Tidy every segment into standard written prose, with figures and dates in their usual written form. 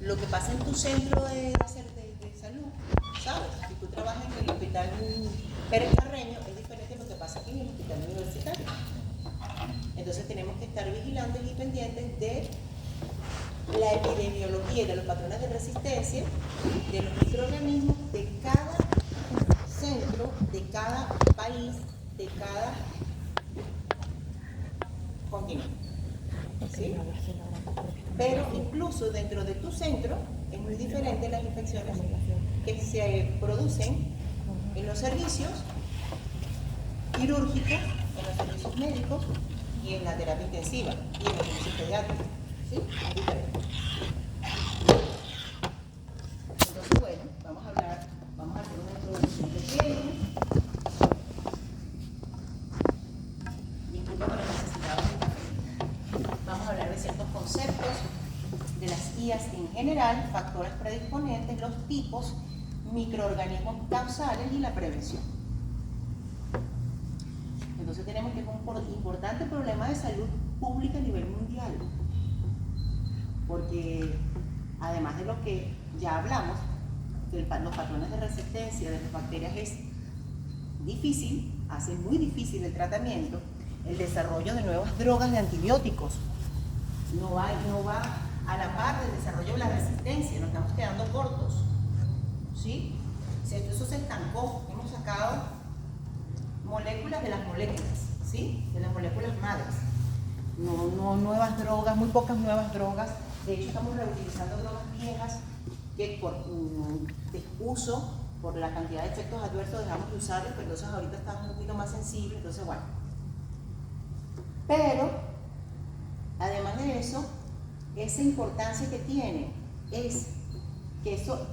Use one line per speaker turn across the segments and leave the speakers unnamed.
lo que pasa en tu centro de salud, ¿sabes? Si tú trabajas en el hospital Pérez Carreño, es diferente a lo que pasa aquí en el hospital universitario. Entonces tenemos que estar vigilantes y pendientes de la epidemiología y de los patrones de resistencia de los microorganismos de cada centro, de cada país, de cada continente. ¿Sí? Pero incluso dentro de tu centro es muy diferente las infecciones que se producen en los servicios quirúrgicos, en los servicios médicos y en la terapia intensiva y en los servicios pediátricos. ¿Sí? Es diferente. Entonces, bueno, vamos a hacer una introducción pequeña. Disculpa, pero necesitaba un café. Vamos a hablar de ciertos conceptos, de las IAS en general, factores predisponentes, los tipos, microorganismos causales y la prevención. Entonces tenemos que es un importante problema de salud pública a nivel mundial, porque además de lo que ya hablamos, que los patrones de resistencia de las bacterias es difícil, hace muy difícil el tratamiento, el desarrollo de nuevas drogas de antibióticos no va a la par del desarrollo de la resistencia, nos estamos quedando cortos, ¿sí? Eso se estancó, hemos sacado moléculas de las moléculas, ¿sí? De las moléculas madres, no nuevas drogas, muy pocas nuevas drogas. De hecho estamos reutilizando drogas viejas que por desuso, por la cantidad de efectos adversos dejamos de usarlos, pero entonces ahorita estamos un poquito más sensibles, entonces bueno. Pero además de eso, esa importancia que tiene es que eso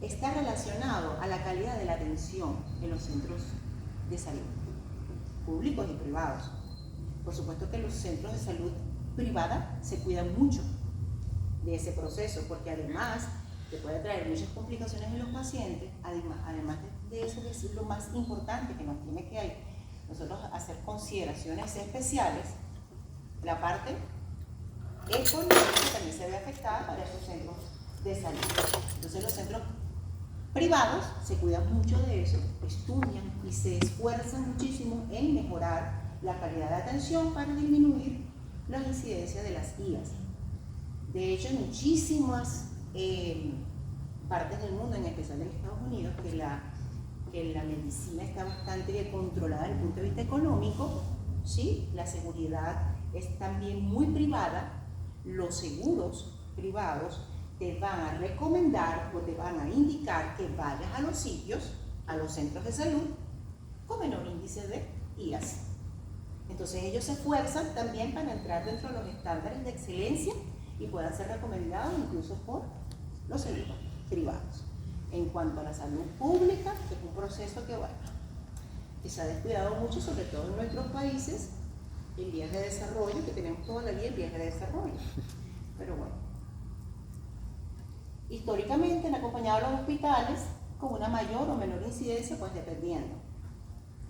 está relacionado a la calidad de la atención en los centros de salud, públicos y privados. Por supuesto que los centros de salud privada se cuidan mucho de ese proceso, porque además te puede traer muchas complicaciones en los pacientes. Además de eso, que es lo más importante que nos tiene que nosotros hacer consideraciones especiales, la parte económica también se ve afectada para esos centros de salud. Entonces los centros privados se cuidan mucho de eso, estudian y se esfuerzan muchísimo en mejorar la calidad de atención para disminuir la incidencia de las IAS. De hecho, en muchísimas partes del mundo, en especial en Estados Unidos, que la medicina está bastante controlada desde el punto de vista económico, ¿sí? La seguridad es también muy privada. Los seguros privados te van a recomendar o te van a indicar que vayas a los sitios, a los centros de salud, con menor índice de IAS. Entonces ellos se esfuerzan también para entrar dentro de los estándares de excelencia y puedan ser recomendados incluso por los seguros privados. En cuanto a la salud pública, que es un proceso que se ha descuidado mucho, sobre todo en nuestros países en vías de desarrollo, que tenemos toda la vida en vías de desarrollo. Pero bueno, históricamente han acompañado a los hospitales con una mayor o menor incidencia, pues dependiendo.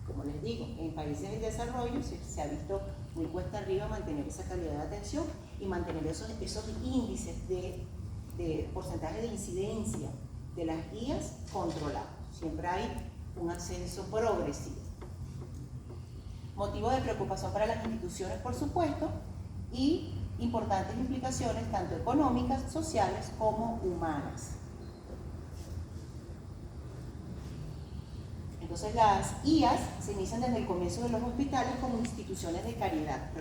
Como les digo, en países en desarrollo se ha visto muy cuesta arriba mantener esa calidad de atención y mantener esos índices de porcentaje de incidencia de las IAS controlados. Siempre hay un ascenso progresivo. Motivo de preocupación para las instituciones, por supuesto, y importantes implicaciones tanto económicas, sociales como humanas. Entonces las IAS se inician desde el comienzo de los hospitales como instituciones de caridad.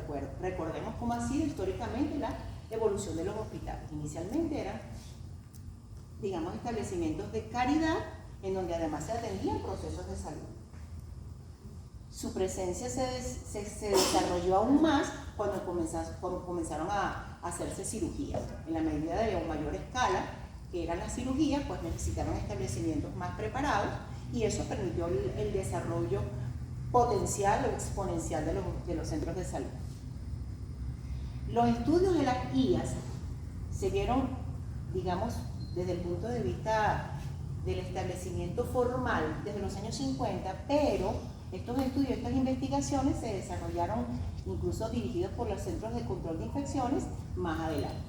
Recordemos cómo ha sido históricamente la evolución de los hospitales. Inicialmente eran, digamos, establecimientos de caridad en donde además se atendían procesos de salud. Su presencia se desarrolló aún más cuando comenzaron a hacerse cirugías. En la medida de mayor escala que eran las cirugías, pues necesitaron establecimientos más preparados y eso permitió el desarrollo potencial o exponencial de los centros de salud. Los estudios de las IAS se vieron, digamos, desde el punto de vista del establecimiento formal desde los años 50, pero estos estudios, estas investigaciones se desarrollaron incluso dirigidos por los centros de control de infecciones más adelante.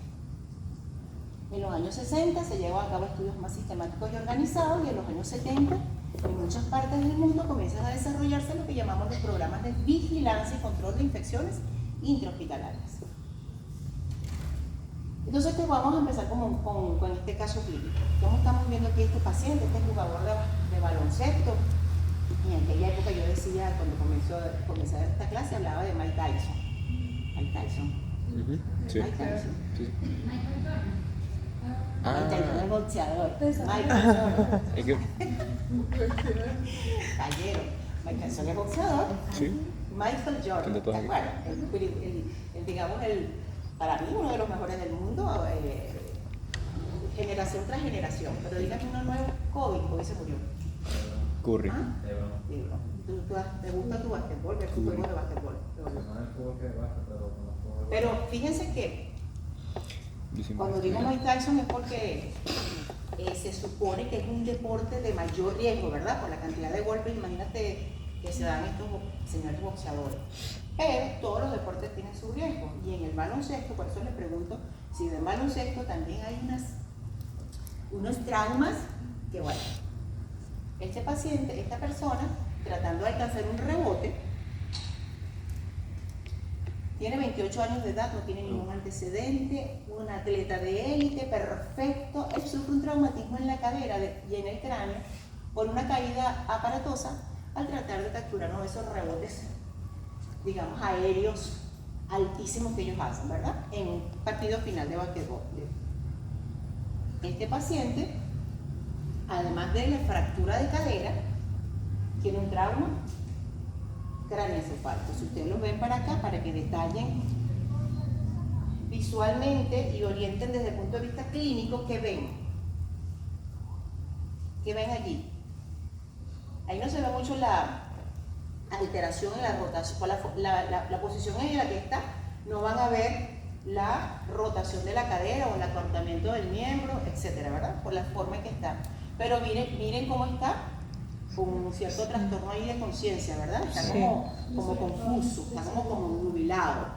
En los años 60 se llevan a cabo estudios más sistemáticos y organizados, y en los años 70, en muchas partes del mundo, comienzan a desarrollarse lo que llamamos los programas de vigilancia y control de infecciones intrahospitalarias. Entonces vamos a empezar con este caso clínico. ¿Cómo estamos viendo aquí este paciente? Este jugador de baloncesto. En aquella época yo decía, cuando comencé a ver esta clase, hablaba de Mike Tyson. Mike Tyson.
Sí.
Mike Tyson.
Sí.
Mike Tyson es boxeador. Michael Jordan. Callero. Mike Tyson es boxeador.
Sí.
Michael Jordan. ¿Te acuerdas? Digamos, para mí, uno de los mejores del mundo, generación tras generación. Pero dígame uno nuevo, Kobe se murió.
Curry.
¿Ah? ¿Te gusta tu basquetbol? ¿Ves tu juego de basquetbol? Pero fíjense que cuando digo Mike Tyson es porque se supone que es un deporte de mayor riesgo, ¿verdad? Por la cantidad de golpes, imagínate que se dan estos señores boxeadores. Pero todos los deportes tienen su riesgo. Y en el baloncesto, por eso les pregunto si en el baloncesto también hay unos traumas que, bueno, este paciente, esta persona, tratando de alcanzar un rebote, tiene 28 años de edad, no tiene ningún antecedente, un atleta de élite, perfecto. Él sufre un traumatismo en la cadera y en el cráneo por una caída aparatosa al tratar de capturar uno de esos rebotes, digamos, aéreos altísimos que ellos hacen, ¿verdad? En un partido final de basquetbol. Este paciente, además de la fractura de cadera, tiene un trauma craneoencefálico. Si ustedes lo ven para acá, para que detallen visualmente y orienten desde el punto de vista clínico, ¿qué ven? ¿Qué ven allí? Ahí no se ve mucho la alteración en la rotación, la posición en la que está, no van a ver la rotación de la cadera o el acortamiento del miembro, etcétera, ¿verdad? Por la forma en que está. Pero miren cómo está, con un cierto trastorno ahí de conciencia, ¿verdad? Está como confuso, está como nubilado.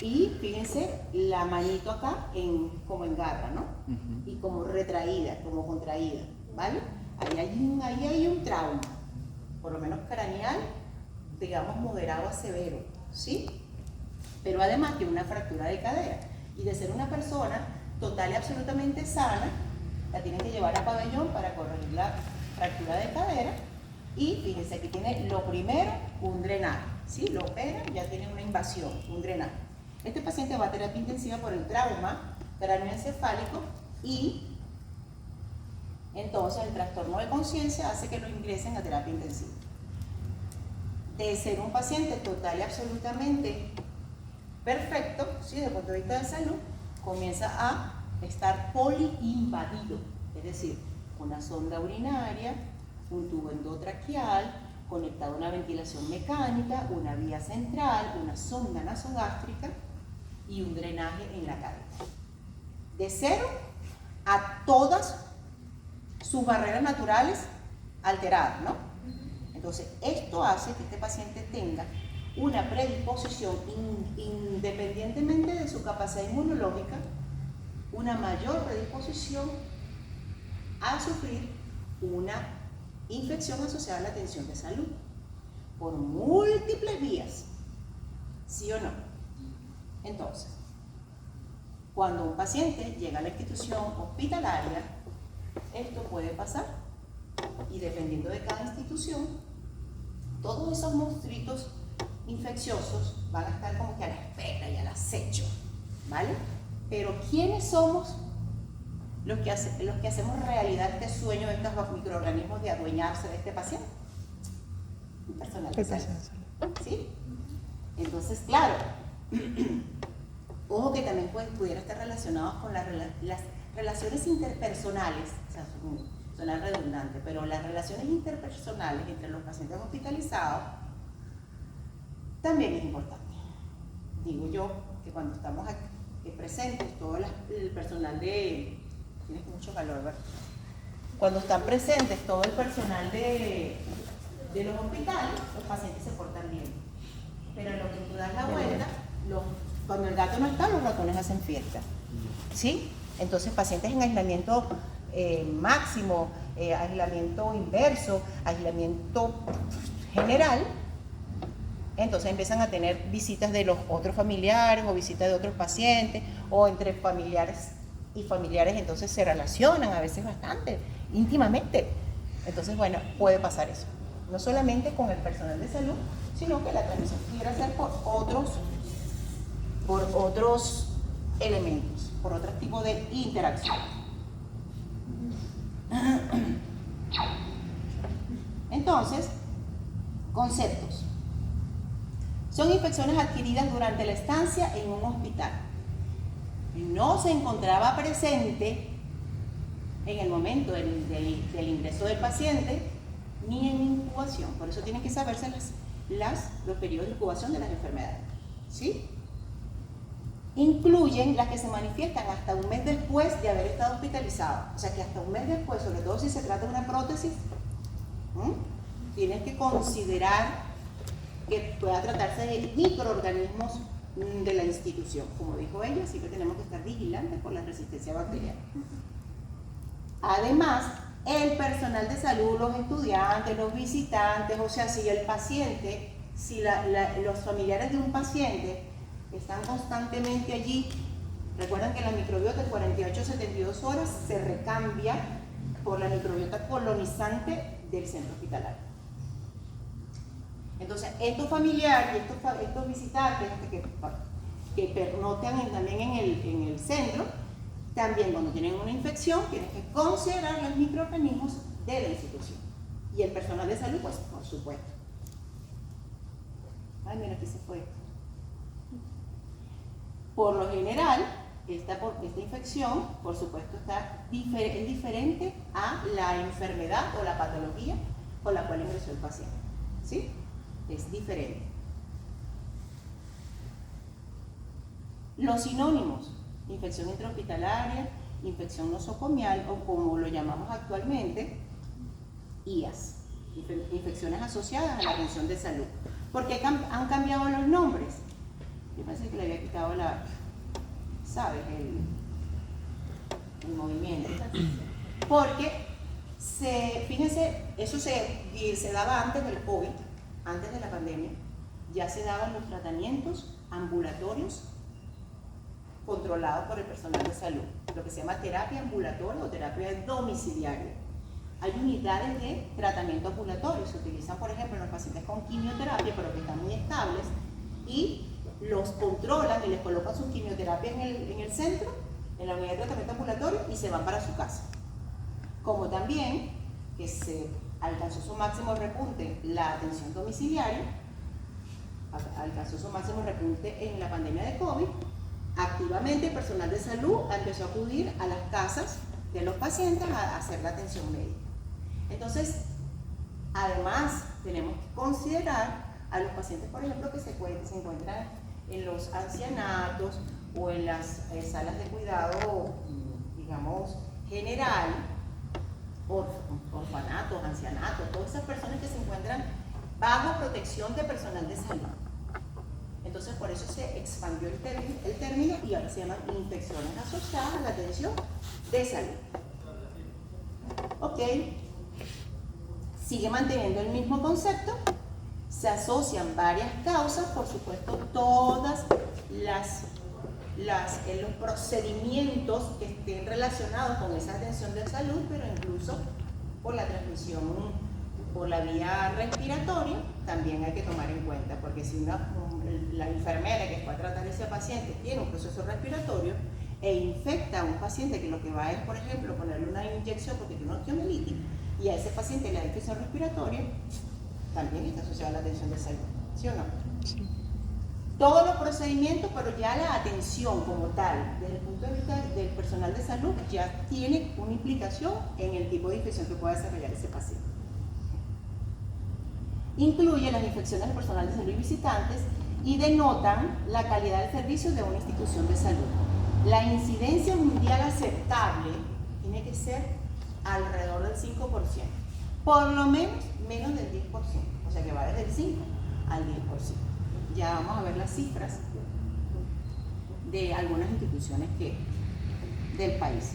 Y fíjense la manito acá como en garra, ¿no? Y como retraída, como contraída, ¿vale? Ahí hay un trauma, por lo menos craneal, digamos moderado a severo, ¿sí? Pero además tiene una fractura de cadera. Y de ser una persona total y absolutamente sana, la tienen que llevar a pabellón para corregir la fractura de cadera. Y fíjense, aquí tiene lo primero, un drenaje, ¿sí? Lo operan, ya tiene una invasión, un drenaje. Este paciente va a terapia intensiva por el trauma cráneoencefálico y entonces el trastorno de conciencia hace que lo ingresen a terapia intensiva. De ser un paciente total y absolutamente perfecto, ¿sí? Desde el punto de vista de salud, comienza a estar poliinvadido, es decir, una sonda urinaria, un tubo endotraqueal, conectado a una ventilación mecánica, una vía central, una sonda nasogástrica y un drenaje en la cadera. De cero a todas sus barreras naturales alteradas, ¿no? Entonces, esto hace que este paciente tenga una predisposición, independientemente de su capacidad inmunológica, una mayor predisposición a sufrir una infección asociada a la atención de salud por múltiples vías, ¿sí o no? Entonces, cuando un paciente llega a la institución hospitalaria, esto puede pasar y dependiendo de cada institución, todos esos monstruitos infecciosos van a estar como que a la espera y al acecho, ¿vale? Pero ¿quiénes somos los que hacemos realidad este sueño de estos microorganismos de adueñarse de este paciente? Un personal de salud, ¿sí? Entonces, claro, ojo que también pudiera estar relacionado con las relaciones interpersonales, o sea, suena redundante, pero las relaciones interpersonales entre los pacientes hospitalizados también es importante. Digo yo que cuando estamos aquí presentes, todo el personal de... Tienes mucho calor, ¿verdad? Cuando están presentes todo el personal de los hospitales, los pacientes se portan bien. Pero en lo que tú das la vuelta, cuando el gato no está, los ratones hacen fiesta. ¿Sí? Entonces, pacientes en aislamiento máximo, aislamiento inverso, aislamiento general, entonces empiezan a tener visitas de los otros familiares o visitas de otros pacientes, o entre familiares y familiares, entonces se relacionan a veces bastante íntimamente. Entonces, bueno, puede pasar eso. No solamente con el personal de salud, sino que la transmisión pudiera ser por otros elementos, por otro tipo de interacción. Entonces, conceptos. Son infecciones adquiridas durante la estancia en un hospital. No se encontraba presente en el momento del ingreso del paciente ni en incubación. Por eso tienen que saberse los periodos de incubación de las enfermedades. ¿Sí? Incluyen las que se manifiestan hasta un mes después de haber estado hospitalizado. O sea que hasta un mes después, sobre todo si se trata de una prótesis, tienes que considerar que pueda tratarse de microorganismos de la institución. Como dijo ella, siempre tenemos que estar vigilantes por la resistencia bacteriana. Además, el personal de salud, los estudiantes, los visitantes, o sea, si el paciente, si los familiares de un paciente están constantemente allí, recuerden que la microbiota en 48 a 72 horas se recambia por la microbiota colonizante del centro hospitalario. Entonces, estos familiares, estos visitantes que pernotan también en el centro, también cuando tienen una infección, tienen que considerar los microorganismos de la institución. Y el personal de salud, pues, por supuesto. Ay, mira, aquí se fue. Por lo general, esta infección, por supuesto, es diferente a la enfermedad o la patología con la cual ingresó el paciente. ¿Sí? Es diferente. Los sinónimos: infección intrahospitalaria, infección nosocomial, o como lo llamamos actualmente, IAS, infecciones asociadas a la atención de salud. ¿Por qué han cambiado los nombres? Yo pensé que le había quitado ¿sabes? El movimiento. Porque, fíjense, eso se daba antes del COVID, antes de la pandemia. Ya se daban los tratamientos ambulatorios controlados por el personal de salud, lo que se llama terapia ambulatoria o terapia domiciliaria. Hay unidades de tratamiento ambulatorio, se utilizan, por ejemplo, en los pacientes con quimioterapia, pero que están muy estables, y los controlan y les colocan su quimioterapia en el centro, en la unidad de tratamiento ambulatorio, y se van para su casa. Como también que se alcanzó su máximo repunte la atención domiciliaria, alcanzó su máximo repunte en la pandemia de COVID. Activamente el personal de salud empezó a acudir a las casas de los pacientes a hacer la atención médica. Entonces, además, tenemos que considerar a los pacientes, por ejemplo, que se encuentran en los ancianatos o en las salas de cuidado, digamos, general, orfanatos, ancianatos, todas esas personas que se encuentran bajo protección de personal de salud. Entonces, por eso se expandió el término y ahora se llaman infecciones asociadas a la atención de salud. Ok, sigue manteniendo el mismo concepto. Se asocian varias causas, por supuesto, todas los procedimientos que estén relacionados con esa atención de salud, pero incluso por la transmisión por la vía respiratoria, también hay que tomar en cuenta, porque si la enfermera que fue a tratar a ese paciente tiene un proceso respiratorio e infecta a un paciente que lo que va a es, por ejemplo, ponerle una inyección porque tiene una osteomielitis, y a ese paciente le da infección respiratoria, también está asociada a la atención de salud, ¿sí o no? Sí. Todos los procedimientos, pero ya la atención como tal, desde el punto de vista del personal de salud, ya tiene una implicación en el tipo de infección que pueda desarrollar ese paciente. Incluye las infecciones del personal de salud y visitantes y denotan la calidad del servicio de una institución de salud. La incidencia mundial aceptable tiene que ser alrededor del 5%, por lo menos del 10%, o sea que va desde el 5 al 10%. Ya vamos a ver las cifras de algunas instituciones del país.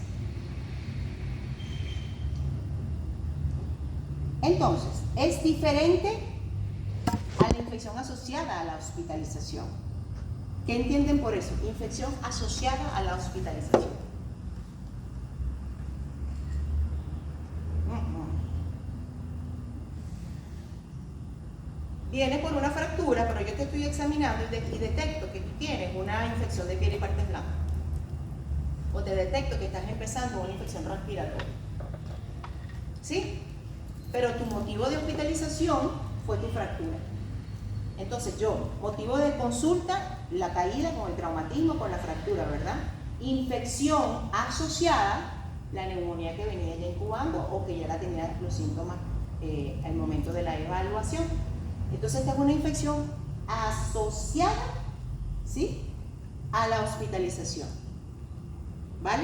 Entonces, es diferente a la infección asociada a la hospitalización. ¿Qué entienden por eso? Infección asociada a la hospitalización. Viene por una fractura, pero yo te estoy examinando y detecto que tú tienes una infección de piel y partes blancas. O te detecto que estás empezando una infección respiratoria. ¿Sí? Pero tu motivo de hospitalización fue tu fractura. Entonces yo, motivo de consulta, la caída con el traumatismo, con la fractura, ¿verdad? Infección asociada, la neumonía que venía ya incubando o que ya la tenía los síntomas al momento de la evaluación. Entonces esta es una infección asociada, ¿sí?, a la hospitalización, ¿vale?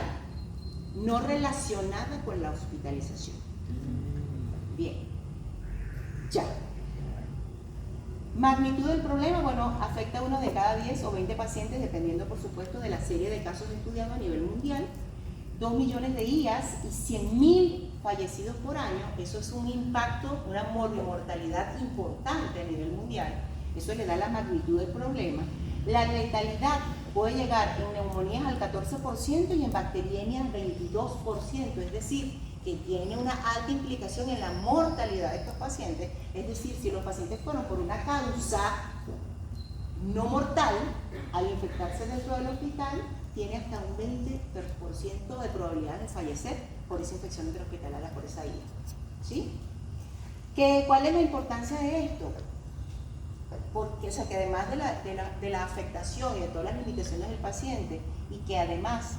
No relacionada con la hospitalización. Bien, ya. Magnitud del problema, bueno, afecta a uno de cada 10 o 20 pacientes, dependiendo, por supuesto, de la serie de casos estudiados a nivel mundial. 2 millones de IAS y 100.000 fallecidos por año. Eso es un impacto, una mortalidad importante a nivel mundial. Eso le da la magnitud del problema. La letalidad puede llegar en neumonías al 14% y en bacteriemias al 22%, es decir, que tiene una alta implicación en la mortalidad de estos pacientes. Es decir, si los pacientes fueron por una causa no mortal, al infectarse dentro del hospital, tiene hasta un 20% de probabilidad de fallecer por esa infección intrahospitalaria, por esa IA. ¿Sí? ¿Cuál es la importancia de esto? Porque, o sea, que además de la afectación y de todas las limitaciones del paciente, y que además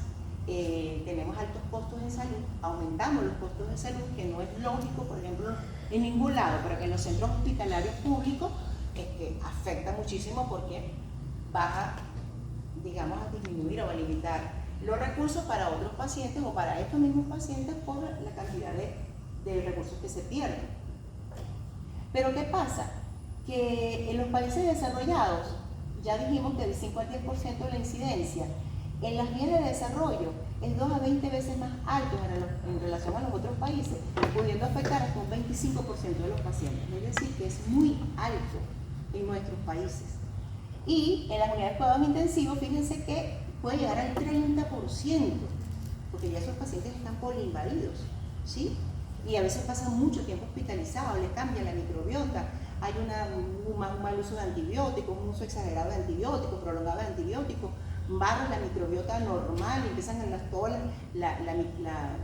tenemos altos costos de salud, aumentamos los costos de salud, que no es lógico, por ejemplo, en ningún lado, pero que en los centros hospitalarios públicos afecta muchísimo porque baja, digamos, a disminuir o a limitar los recursos para otros pacientes o para estos mismos pacientes por la cantidad de recursos que se pierden. Pero ¿qué pasa? Que en los países desarrollados, ya dijimos que del 5 al 10% de la incidencia, en las vías de desarrollo es 2 a 20 veces más alto en relación a los otros países, pudiendo afectar hasta un 25% de los pacientes. Es decir, que es muy alto en nuestros países. Y en las unidades de cuidados intensivos, fíjense que puede llegar al 30%, porque ya esos pacientes están poliinvadidos, ¿sí? Y a veces pasan mucho tiempo hospitalizados, les cambia la microbiota, hay un mal uso de antibióticos, un uso exagerado de antibióticos, prolongado de antibióticos, barra la microbiota normal y empiezan toda la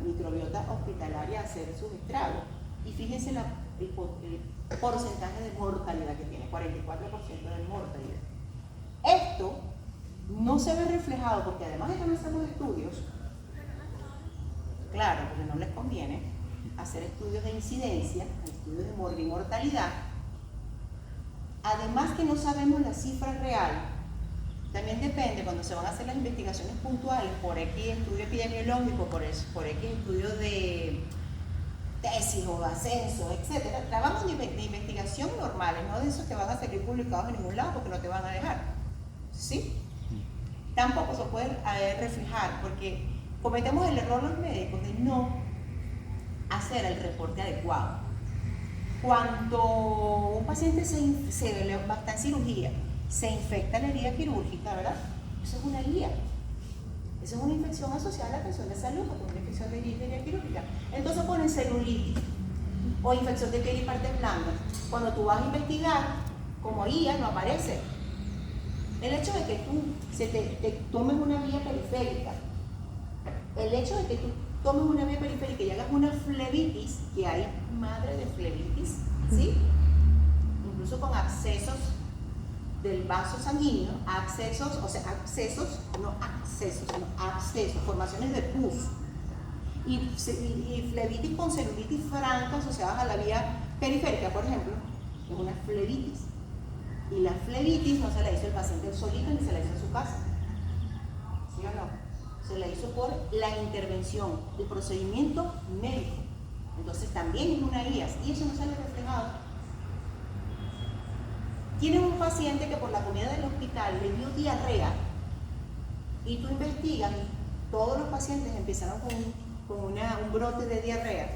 microbiota hospitalaria a hacer sus estragos. Y fíjense el porcentaje de mortalidad que tiene, 44% de mortalidad. Esto no se ve reflejado porque además de que no hacemos estudios, claro, porque no les conviene hacer estudios de incidencia, estudios de mortalidad. Además que no sabemos la cifra real, también depende cuando se van a hacer las investigaciones puntuales por X estudio epidemiológico, por X estudio de tesis o ascenso, etc. Trabajos de investigación normales, no de esos que van a salir publicados en ningún lado porque no te van a dejar. ¿Sí? Tampoco se puede reflejar porque cometemos el error los médicos de no hacer el reporte adecuado. Cuando un paciente está en cirugía, se infecta la herida quirúrgica, ¿verdad? Eso es una guía. Eso es una infección asociada a la atención de salud, porque es una infección de herida quirúrgica. Entonces ponen celulitis o infección de piel y partes blancas. Cuando tú vas a investigar, como IA no aparece. El hecho de que tú te tomes una vía periférica, el hecho de que tú tomes una vía periférica y hagas una flebitis, que hay madre de flebitis, ¿sí? Incluso con accesos del vaso sanguíneo, accesos, formaciones de pus, y flebitis con celulitis franca asociadas a la vía periférica, por ejemplo, es una flebitis. Y la flebitis no se la hizo el paciente solito ni se la hizo en su casa, ¿sí o no? Se la hizo por la intervención, el procedimiento médico. Entonces también es una IAS y eso no sale reflejado. Tienen un paciente que por la comida del hospital le dio diarrea y tú investigas todos los pacientes empezaron con un brote de diarrea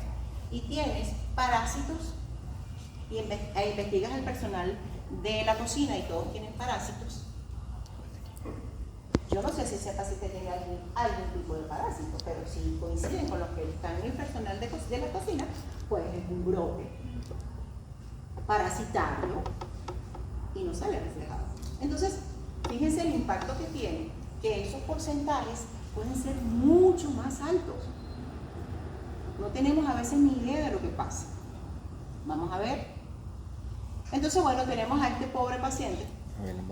y tienes parásitos e investigas al personal de la cocina y todos tienen parásitos, yo no sé si ese paciente tiene algún tipo de parásito, pero si coinciden con los que están en el personal de la cocina, pues es un brote parasitario y no sale reflejado. Entonces, fíjense el impacto que tiene, que esos porcentajes pueden ser mucho más altos. No tenemos a veces ni idea de lo que pasa. Vamos a ver. Entonces, bueno, tenemos a este pobre paciente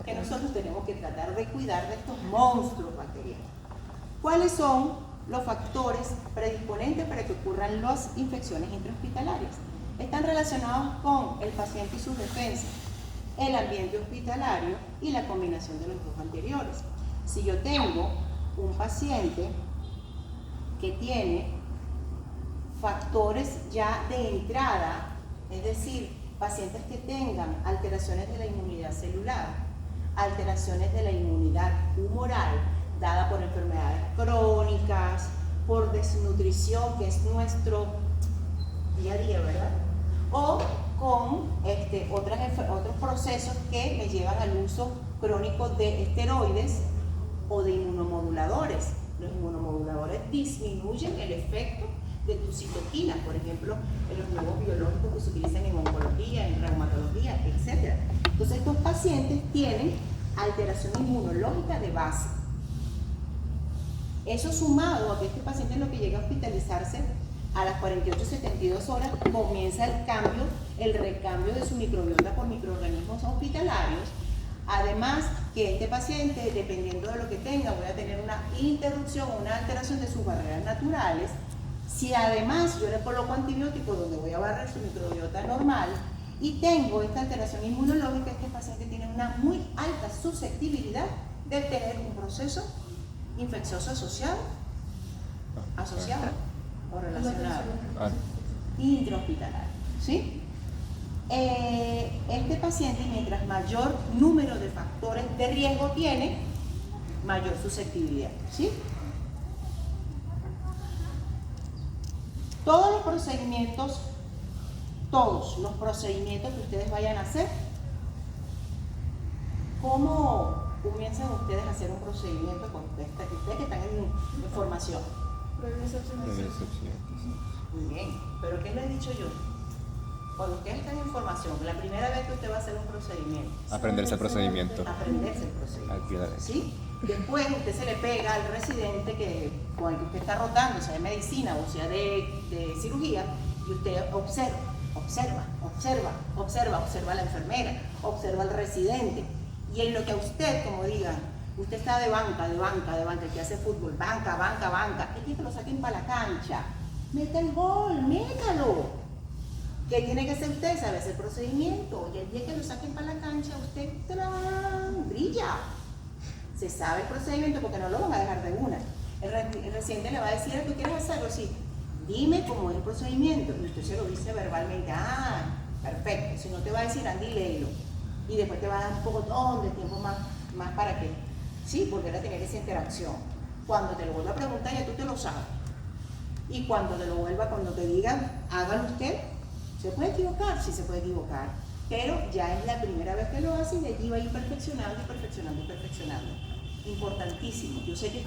que nosotros tenemos que tratar de cuidar de estos monstruos bacterianos. ¿Cuáles son los factores predisponentes para que ocurran las infecciones intrahospitalarias? Están relacionados con el paciente y sus defensas, el ambiente hospitalario y la combinación de los dos anteriores. Si yo tengo un paciente que tiene factores ya de entrada, es decir, pacientes que tengan alteraciones de la inmunidad celular, alteraciones de la inmunidad humoral, dada por enfermedades crónicas, por desnutrición, que es nuestro día a día, ¿verdad? O con otros procesos que me llevan al uso crónico de esteroides o de inmunomoduladores. Los inmunomoduladores disminuyen el efecto de tus citoquinas, por ejemplo, en los nuevos biológicos que se utilizan en oncología, en reumatología, etc. Entonces, estos pacientes tienen alteración inmunológica de base. Eso sumado a que este paciente en lo que llega a hospitalizarse a las 48-72 horas comienza el recambio de su microbiota por microorganismos hospitalarios. Además, que este paciente, dependiendo de lo que tenga, voy a tener una interrupción o una alteración de sus barreras naturales. Si además yo le coloco antibióticos donde voy a barrer su microbiota normal y tengo esta alteración inmunológica, este paciente tiene una muy alta susceptibilidad de tener un proceso infeccioso asociado o relacionado intrahospitalario, ¿sí? Este paciente, mientras mayor número de factores de riesgo tiene, mayor susceptibilidad, ¿sí? Todos los procedimientos que ustedes vayan a hacer, ¿cómo comienzan ustedes a hacer un procedimiento con ustedes que están en formación? Muy bien, pero ¿qué les he dicho yo? Cuando ustedes están en formación, la primera vez que usted va a hacer un procedimiento.
Aprenderse el procedimiento.
¿Sí? Después usted se le pega al residente con el que usted está rotando, sea de medicina o sea de cirugía, y usted observa a la enfermera, observa al residente. Y en lo que a usted, como digan, usted está de banca, el que hace fútbol, banca, es que lo saquen para la cancha. Meta el gol, métalo. ¿Qué tiene que hacer usted? Sabe hacer el procedimiento. Y el día que lo saquen para la cancha, usted brilla. Se sabe el procedimiento porque no lo van a dejar de una. El residente le va a decir, ¿tú quieres hacerlo? Sí. Dime cómo es el procedimiento. Y usted se lo dice verbalmente. Ah, perfecto. Si no, te va a decir, Andy, léelo. Y después te va a dar un poco de tiempo más para que, sí, volver a tener esa interacción. Cuando te lo vuelva a preguntar, ya tú te lo sabes. Y cuando te digan, hágalo usted, ¿se puede equivocar? Sí, se puede equivocar. Pero ya es la primera vez que lo hace y de allí va a ir perfeccionando. Importantísimo. Yo sé que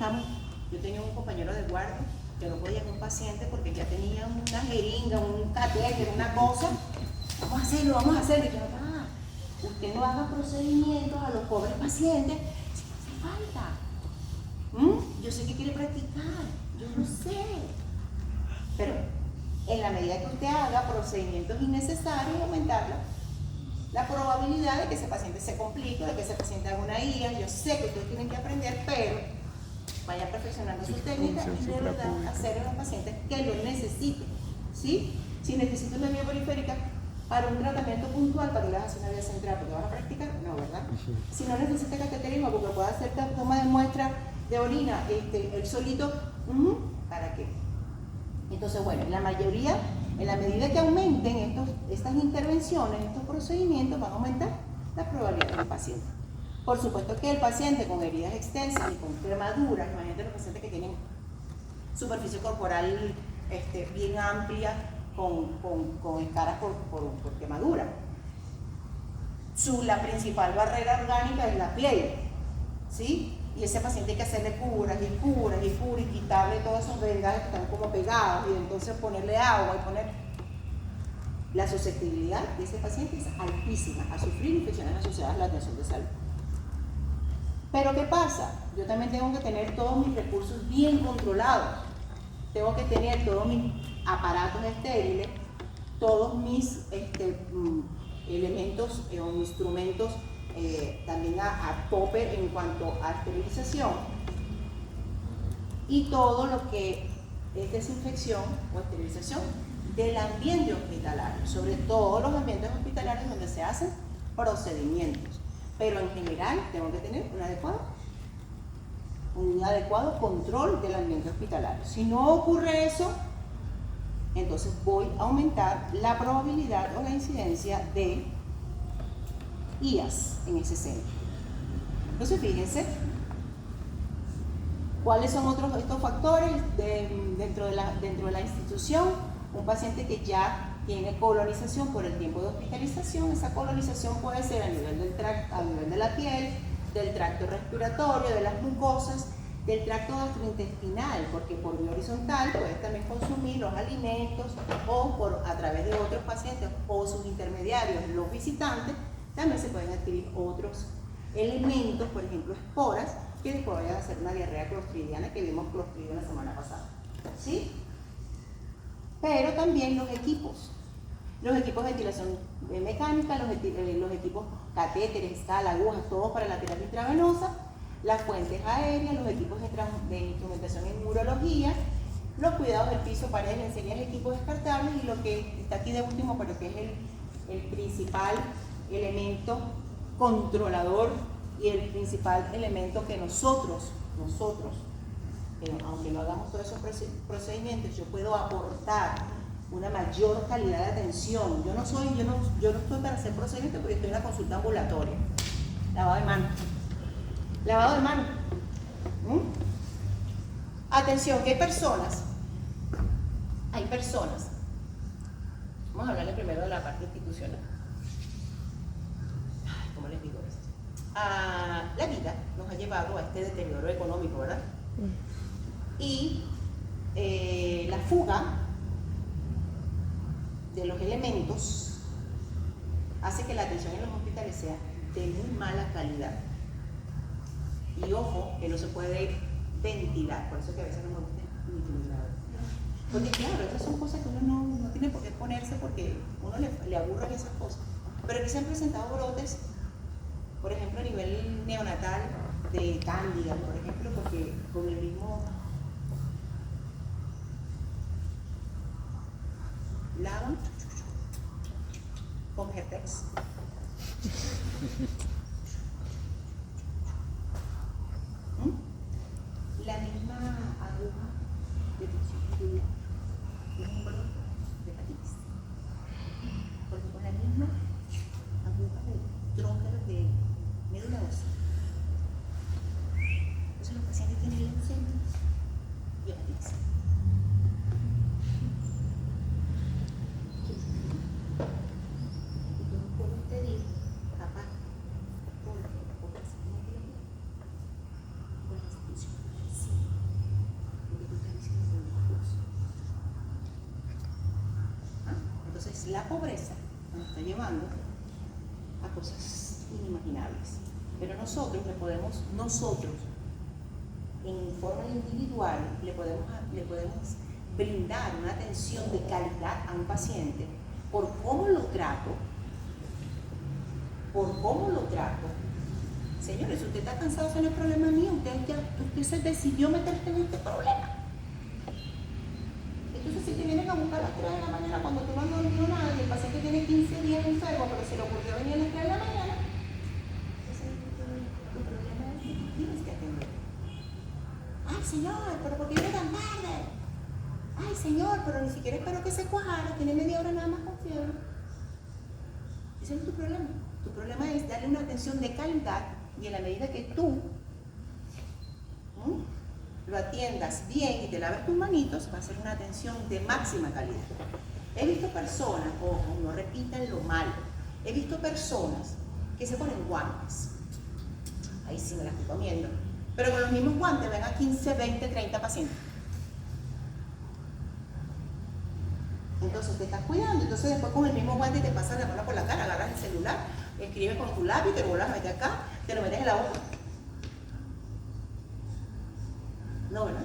yo tenía un compañero de guardia que no podía con un paciente porque ya tenía una jeringa, un catéter, una cosa. Vamos a hacerlo. Y yo, usted no haga procedimientos a los pobres pacientes si no hace falta. Yo sé que quiere practicar, yo lo sé. Pero en la medida que usted haga procedimientos innecesarios, aumentar la probabilidad de que ese paciente se complique, de que ese paciente haga una IA. Yo sé que ustedes tienen que aprender, pero vayan perfeccionando su técnica y de verdad hacer a los pacientes que lo necesiten, ¿sí? Si necesito una vía periférica para un tratamiento puntual, para que le hagas una vía central, porque vas a practicar, no, ¿verdad? Si no necesita cateterismo, porque puede hacer toma de muestra de orina, él solito, ¿para qué? Entonces, bueno, en la medida que aumenten estas intervenciones, estos procedimientos, van a aumentar la probabilidad del paciente. Por supuesto que el paciente con heridas extensas y con quemaduras, imagínate los pacientes que tienen superficie corporal bien amplia con escaras por quemadura. La principal barrera orgánica es la piel, ¿sí? Y ese paciente hay que hacerle curas y quitarle todos esos vendajes que están como pegados y entonces ponerle agua y poner... La susceptibilidad de ese paciente es altísima a sufrir infecciones asociadas a la atención de salud. Pero ¿qué pasa? Yo también tengo que tener todos mis recursos bien controlados. Tengo que tener todos mis aparatos estériles, todos mis elementos o instrumentos también a tope en cuanto a esterilización, y todo lo que es desinfección o esterilización del ambiente hospitalario, sobre todo los ambientes hospitalarios donde se hacen procedimientos. Pero en general tengo que tener un adecuado control del ambiente hospitalario. Si no ocurre eso, entonces voy a aumentar la probabilidad o la incidencia de IAS en ese centro. Entonces fíjense cuáles son estos factores dentro de la institución. Un paciente que ya tiene colonización por el tiempo de hospitalización, esa colonización puede ser a nivel de la piel, del tracto respiratorio, de las mucosas, del tracto gastrointestinal, porque por vía horizontal puedes también consumir los alimentos o a través de otros pacientes o sus intermediarios, los visitantes, también se pueden adquirir otros elementos, por ejemplo esporas, que después vayan a hacer una diarrea clostridiana que vimos Clostridium la semana pasada, ¿sí? Pero también los equipos de ventilación mecánica, los equipos catéteres, escala, agujas, todo para la terapia intravenosa, las fuentes aéreas, los equipos de instrumentación en urología, los cuidados del piso, paredes, enseñar equipos descartables, y lo que está aquí de último, pero que es el principal elemento controlador y el principal elemento que nosotros, aunque no hagamos todos esos procedimientos, yo puedo aportar una mayor calidad de atención. Yo no estoy para hacer procedimientos porque estoy en una consulta ambulatoria. Lavado de mano. Atención, que hay personas. Vamos a hablarle primero de la parte institucional. ¿Cómo les digo esto? La vida nos ha llevado a este deterioro económico, ¿verdad? Y la fuga de los elementos hace que la atención en los hospitales sea de muy mala calidad. Y ojo, que no se puede ventilar, por eso que a veces no me gusta ni ventilar. Porque claro, estas son cosas que uno no tiene por qué ponerse porque uno le aburren esas cosas. Pero aquí se han presentado brotes, por ejemplo, a nivel neonatal de cándida, por ejemplo, porque con el mismo lavan con Hertex. La misma aguja de toxicidad es un brote de hepatitis. Porque con la misma aguja de tróqueros de médula ósea. Entonces los pacientes tienen leucemias y hepatitis. Y yo no puedo pedir capaz por la psicología, por la institución. Sí. Porque tú estás diciendo que es una cosa. Entonces la pobreza nos está llevando a cosas inimaginables. Pero nosotros en forma individual le podemos brindar una atención de calidad a un paciente por cómo lo trato. Señores, si usted está cansado, ese no es problema mío. Usted se decidió meterse en este problema. Entonces, si te vienen a buscar a las 3 de la mañana cuando tú no has dormido nada y el paciente tiene 15 días enfermo, pero se le ocurrió venir a las 3 de la mañana, tu problema es que tú tienes que atender. Ay, señor, pero ¿por qué viene tan tarde? Ay, señor, pero ni siquiera espero que se cuajara, tiene media hora nada más con fiebre. Ese no es tu problema. Tu problema es darle una atención de calidad y en la medida que tú lo atiendas bien y te laves tus manitos, va a ser una atención de máxima calidad. He visto personas, ojo, no repitan lo malo, he visto personas que se ponen guantes, ahí sí me la estoy comiendo, pero con los mismos guantes ven a 15, 20, 30 pacientes. Entonces te estás cuidando, entonces después con el mismo guante te pasas la mano por la cara, agarras el celular, escribes con tu lápiz, te lo vuelves a meter acá, te lo metes en la boca. No, ¿verdad?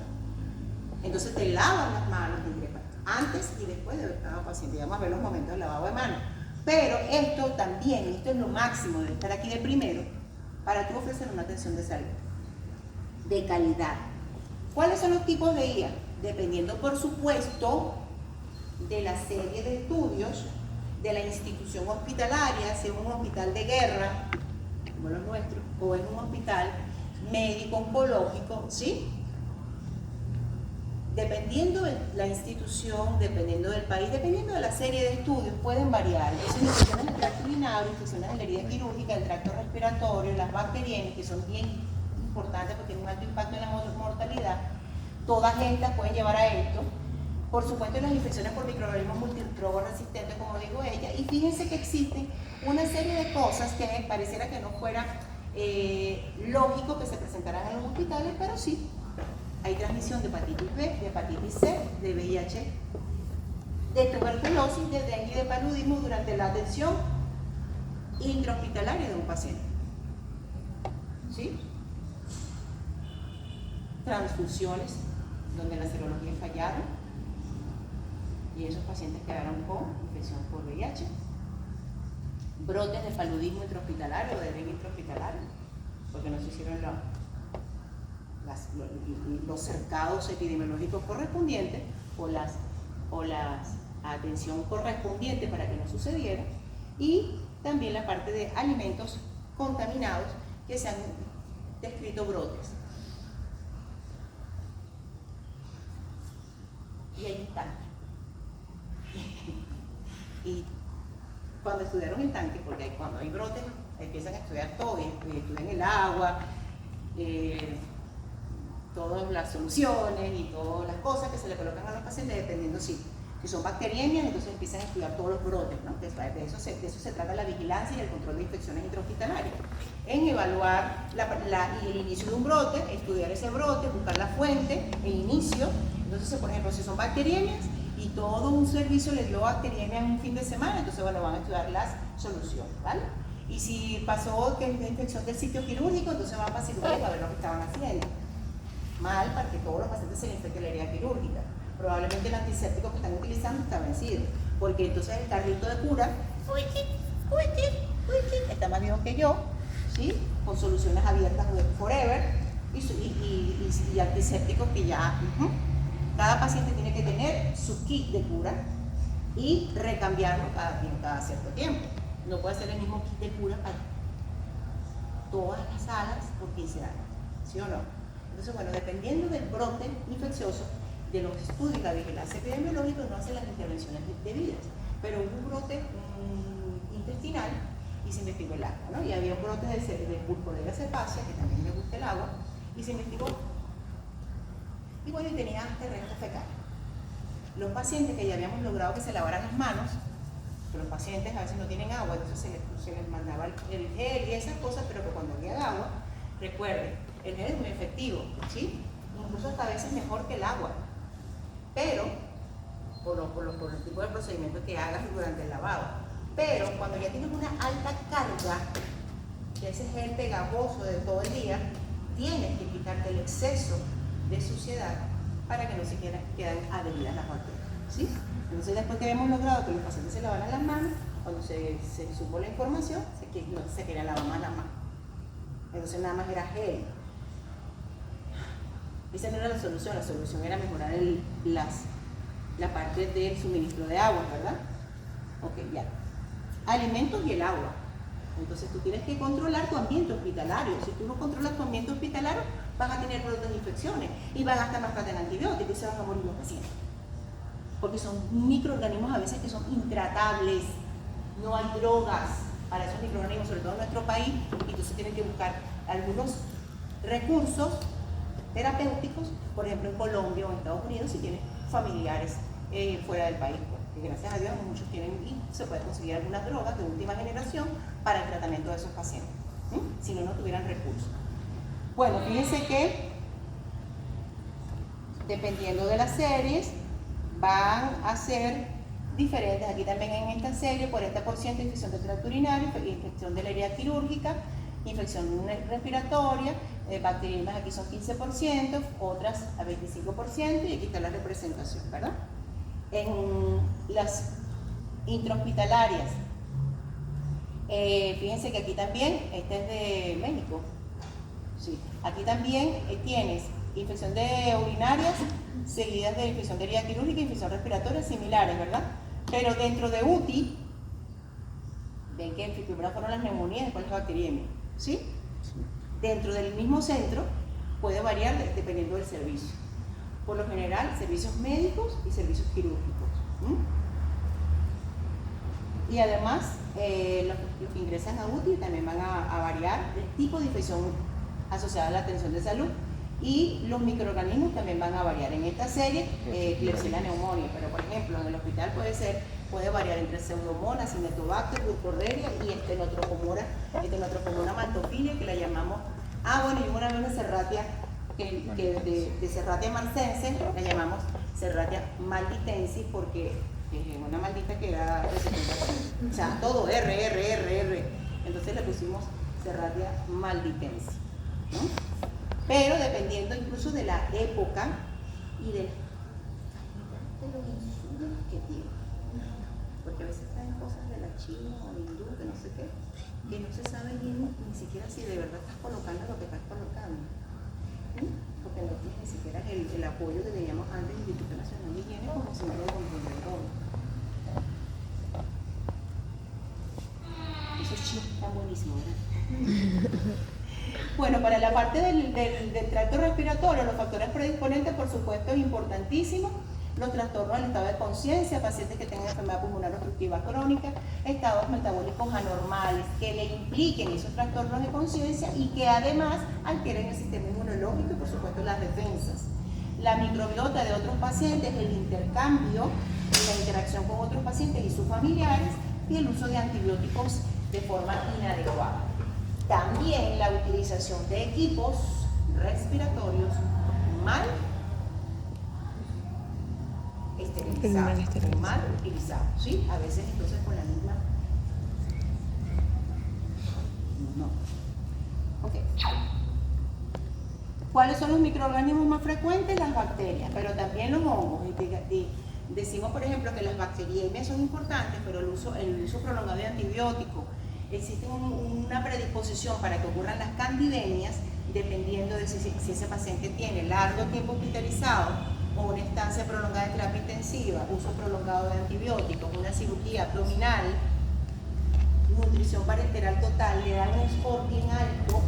Entonces te lavas las manos antes y después de cada paciente. Vamos a ver los momentos del lavado de manos. Pero esto también, esto es lo máximo de estar aquí de primero para tú ofrecer una atención de salud, de calidad. ¿Cuáles son los tipos de IA? Dependiendo, por supuesto, de la serie de estudios, de la institución hospitalaria, sea un hospital de guerra, como los nuestros, o es un hospital médico oncológico, ¿sí? Dependiendo de la institución, dependiendo del país, dependiendo de la serie de estudios, pueden variar. Entonces, infecciones del tracto urinario, infecciones de la herida quirúrgica, del tracto respiratorio, las bacterianas, que son bien importantes porque tienen un alto impacto en la mortalidad, todas estas pueden llevar a esto. Por supuesto, las infecciones por microorganismos multirrobo-resistentes, como digo ella, y fíjense que existen una serie de cosas que pareciera que no fuera lógico que se presentaran en los hospitales, pero sí. Hay transmisión de hepatitis B, de hepatitis C, de VIH, de tuberculosis, de dengue y de paludismo durante la atención intrahospitalaria de un paciente. ¿Sí? Transfusiones, donde las serologías fallaron y esos pacientes quedaron con infección por VIH. Brotes de paludismo intrahospitalario o de dengue intrahospitalario, porque no se hicieron los cercados epidemiológicos correspondientes o la atención correspondiente para que no sucediera, y también la parte de alimentos contaminados que se han descrito brotes. Y ahí están. Y cuando estudiaron el tanque, porque cuando hay brotes empiezan a estudiar todo, y estudian el agua, todas las soluciones y todas las cosas que se le colocan a los pacientes, dependiendo si son bacteriemias, entonces empiezan a estudiar todos los brotes, ¿no? De eso se trata la vigilancia y el control de infecciones intrahospitalarias. En evaluar el inicio de un brote, estudiar ese brote, buscar la fuente, el inicio. Entonces, por ejemplo, si son bacteriemias y todo un servicio les dio bacteriemia en un fin de semana, entonces, bueno, van a estudiar las soluciones, ¿vale? Y si pasó que es una infección del sitio quirúrgico, entonces van para cirugía para ver lo que estaban haciendo. Mal, para que todos los pacientes se les infecte la herida quirúrgica. Probablemente el antiséptico que están utilizando está vencido, porque entonces el carrito de cura está más viejo que yo, ¿sí? Con soluciones abiertas forever y antisépticos que ya cada paciente tiene que tener su kit de cura y recambiarlo cada cierto tiempo. No puede ser el mismo kit de cura para todas las salas por 15 años, ¿sí o no? Entonces, bueno, dependiendo del brote infeccioso, de los estudios, la vigilancia epidemiológica no hace las intervenciones debidas. Pero hubo un brote intestinal y se investigó el agua, ¿no? Y había un brote de purpurina cepacia, que también le gusta el agua, y se investigó. Y bueno, y tenía terreno fecal. Los pacientes que ya habíamos logrado que se lavaran las manos, que los pacientes a veces no tienen agua, entonces se les mandaba el gel y esas cosas, pero que cuando había agua, recuerden, el gel es muy efectivo, ¿sí? Incluso hasta a veces mejor que el agua, pero por el tipo de procedimiento que hagas durante el lavado. Pero cuando ya tienes una alta carga, que ese gel pegajoso de todo el día, tienes que quitarte el exceso de suciedad para que no se queden adheridas las bacterias, ¿sí? Entonces, después que habíamos logrado que los pacientes se lavaran las manos, cuando se supo la información, se quería lavar más las manos. Entonces nada más era gel. Esa no era la solución era mejorar la parte del suministro de agua, ¿verdad? Ok, ya. Alimentos y el agua. Entonces tú tienes que controlar tu ambiente hospitalario. Si tú no controlas tu ambiente hospitalario, vas a tener brotes de infecciones y vas a gastar más plata en antibióticos y se van a morir los pacientes. Porque son microorganismos a veces que son intratables. No hay drogas para esos microorganismos, sobre todo en nuestro país, y entonces tienen que buscar algunos recursos terapéuticos, por ejemplo en Colombia o en Estados Unidos, si tienes familiares fuera del país, pues, que gracias a Dios muchos tienen y se puede conseguir algunas drogas de última generación para el tratamiento de esos pacientes, si no tuvieran recursos. Bueno, fíjense que dependiendo de las series van a ser diferentes. Aquí también en esta serie 40% infección del tracto urinario, infección de la herida quirúrgica, infección respiratoria, bacterianas aquí son 15%, otras a 25%, y aquí está la representación, ¿verdad? En las intrahospitalarias, fíjense que aquí también, este es de México, sí, aquí también tienes infección de urinarias, seguidas de infección de herida quirúrgica, infección respiratoria, similares, ¿verdad? Pero dentro de UTI, ven que primero fueron las neumonías, después las bacteriemias, ¿sí? Dentro del mismo centro puede variar dependiendo del servicio. Por lo general, servicios médicos y servicios quirúrgicos. Y además, los que ingresan a UTI también van a variar el tipo de infección asociada a la atención de salud. Y los microorganismos también van a variar. En esta serie, Klebsiella pneumoniae, pero por ejemplo en el hospital puede variar entre Pseudomonas, Cinetobacter, Burkholderia y Stenotrophomonas maltophilia, que la llamamos, y una Serratia, de Serratia marcense, la llamamos Serratia malditensis, porque es una maldita que era de 70%, o sea, todo R. Entonces le pusimos Serratia malditensis, ¿no? Pero dependiendo incluso de la época y de los insumos que tiene. Porque a veces traen cosas de la China o hindú, que no sé qué, que no se sabe bien ni siquiera si de verdad estás colocando lo que estás colocando. Porque no tienes ni siquiera el apoyo que teníamos antes del Instituto Nacional de Higiene como si no lo comprender todo. Esos chips están buenísimos, ¿verdad? Bueno, para la parte del tracto respiratorio, los factores predisponentes, por supuesto, es importantísimo. Los trastornos del estado de conciencia, pacientes que tengan enfermedad pulmonar obstructiva crónica, estados metabólicos anormales que le impliquen esos trastornos de conciencia y que además alteren el sistema inmunológico y, por supuesto, las defensas. La microbiota de otros pacientes, el intercambio, la interacción con otros pacientes y sus familiares, y el uso de antibióticos de forma inadecuada. También la utilización de equipos respiratorios mal esterilizados, mal utilizados, ¿sí? A veces entonces con la misma... No. Ok. ¿Cuáles son los microorganismos más frecuentes? Las bacterias, pero también los hongos. Decimos, por ejemplo, que las bacteriemias son importantes, pero el uso prolongado de antibióticos, existe una predisposición para que ocurran las candidemias dependiendo de si ese paciente tiene largo tiempo hospitalizado o una estancia prolongada de terapia intensiva, uso prolongado de antibióticos, una cirugía abdominal, nutrición parenteral total, le dan un score bien alto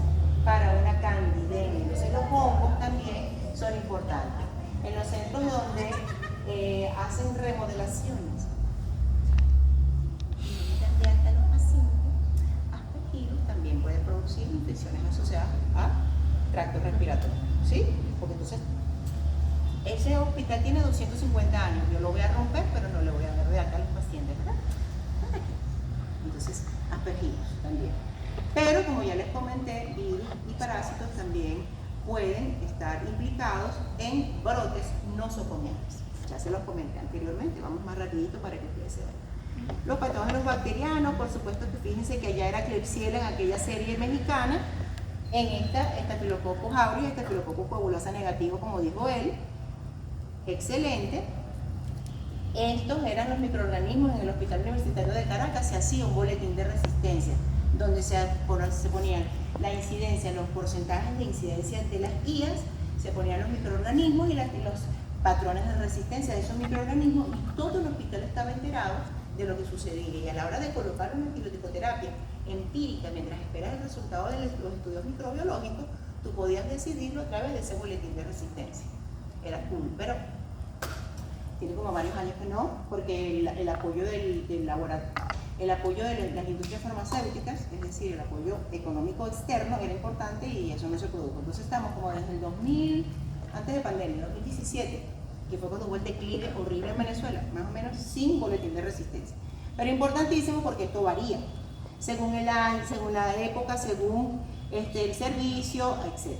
para una candidemia. Entonces los hongos también son importantes. En los centros donde hacen remodelaciones, también puede producir infecciones asociadas a tracto respiratorio, ¿sí? Porque entonces ese hospital tiene 250 años, yo lo voy a romper, pero no le voy a dar de alta a los pacientes, ¿verdad? Entonces, aspergillos también. Pero como ya les comenté, virus y parásitos también pueden estar implicados en brotes nosocomiales. Ya se los comenté anteriormente, vamos más rapidito para que ustedes se vean. Los patógenos bacterianos, por supuesto que fíjense que allá era Klebsiella en aquella serie mexicana, en esta Staphylococcus aureus, Staphylococcus coagulosa negativo, como dijo él, excelente. Estos eran los microorganismos. En el Hospital Universitario de Caracas se hacía un boletín de resistencia, donde se ponían la incidencia, los porcentajes de incidencia de las guías, se ponían los microorganismos y los patrones de resistencia de esos microorganismos, y todo el hospital estaba enterado de lo que sucedía, y a la hora de colocar una antibiótico-terapia empírica mientras esperas el resultado de los estudios microbiológicos, tú podías decidirlo a través de ese boletín de resistencia. Era cool, pero tiene como varios años que no, porque el apoyo del laboratorio, el apoyo de las industrias farmacéuticas, es decir, el apoyo económico externo era importante y eso no se produjo. Entonces estamos como desde el 2000, antes de pandemia, 2017, que fue cuando hubo el declive horrible en Venezuela, más o menos sin boletín de resistencia. Pero importantísimo porque esto varía, según el año, según la época, según el servicio, etc.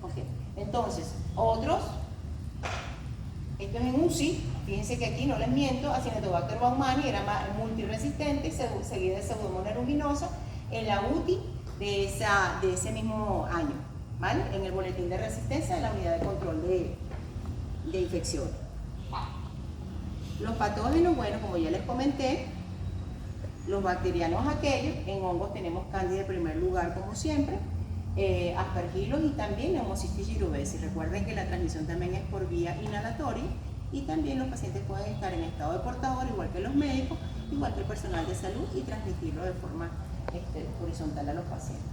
Okay. Entonces, otros, esto es en UCI, fíjense que aquí no les miento, Acinetobacter baumannii era multiresistente, seguida de Pseudomonas aeruginosa, en la UTI de ese mismo año, ¿vale? En el boletín de resistencia de la unidad de control de infección. Los patógenos, bueno, como ya les comenté, los bacterianos aquellos, en hongos tenemos Candida en primer lugar como siempre, Aspergillus y también Pneumocystis jirovecii. Recuerden que la transmisión también es por vía inhalatoria y también los pacientes pueden estar en estado de portador, igual que los médicos, igual que el personal de salud, y transmitirlo de forma horizontal a los pacientes.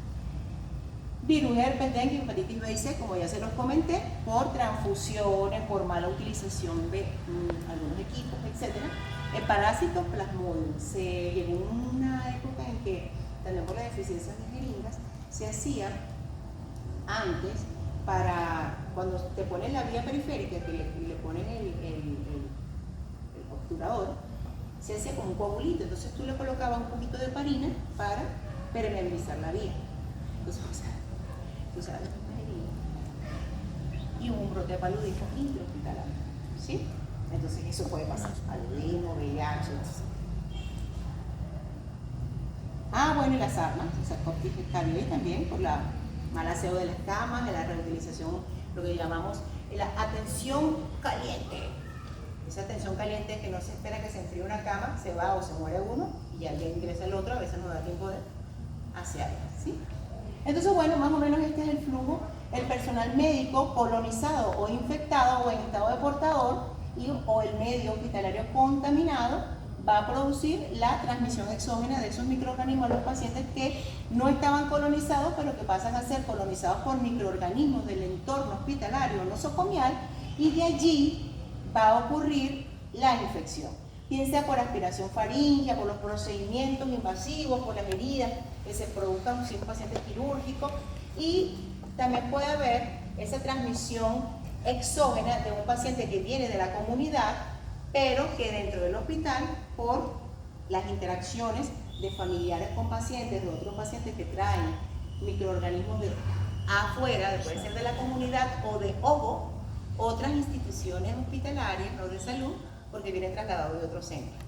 Virus, herpes, dengue, hepatitis B y C, como ya se los comenté, por transfusiones, por mala utilización de algunos equipos, etc. El parásito plasmodium, se llegó una época en que, también por la deficiencia de jeringas, se hacía antes para, cuando te ponen la vía periférica, que le ponen el obturador, se hacía como un coagulito, entonces tú le colocabas un poquito de parina para permeabilizar la vía. Entonces, o sea, tú sabes, y un brote de paludismo intrahospitalario, ¿sí? Entonces eso puede pasar, paludismo, VIH, etc. Bueno, y las armas, o sea, Coptic también, por la mal aseo de las camas, de la reutilización, lo que llamamos la atención caliente. Esa atención caliente es que no se espera que se enfríe una cama, se va o se muere uno y alguien ingresa el otro, a veces no da tiempo de asearla, ¿sí? Entonces, bueno, más o menos este es el flujo. El personal médico colonizado o infectado o en estado de portador o el medio hospitalario contaminado va a producir la transmisión exógena de esos microorganismos a los pacientes que no estaban colonizados, pero que pasan a ser colonizados por microorganismos del entorno hospitalario nosocomial, y de allí va a ocurrir la infección, bien sea por aspiración faríngea, por los procedimientos invasivos, por las heridas que se produzcan si es un paciente quirúrgico, y también puede haber esa transmisión exógena de un paciente que viene de la comunidad, pero que dentro del hospital, por las interacciones de familiares con pacientes, de otros pacientes que traen microorganismos de afuera, puede ser de la comunidad o de otras instituciones hospitalarias o de salud, porque vienen trasladados de otro centro.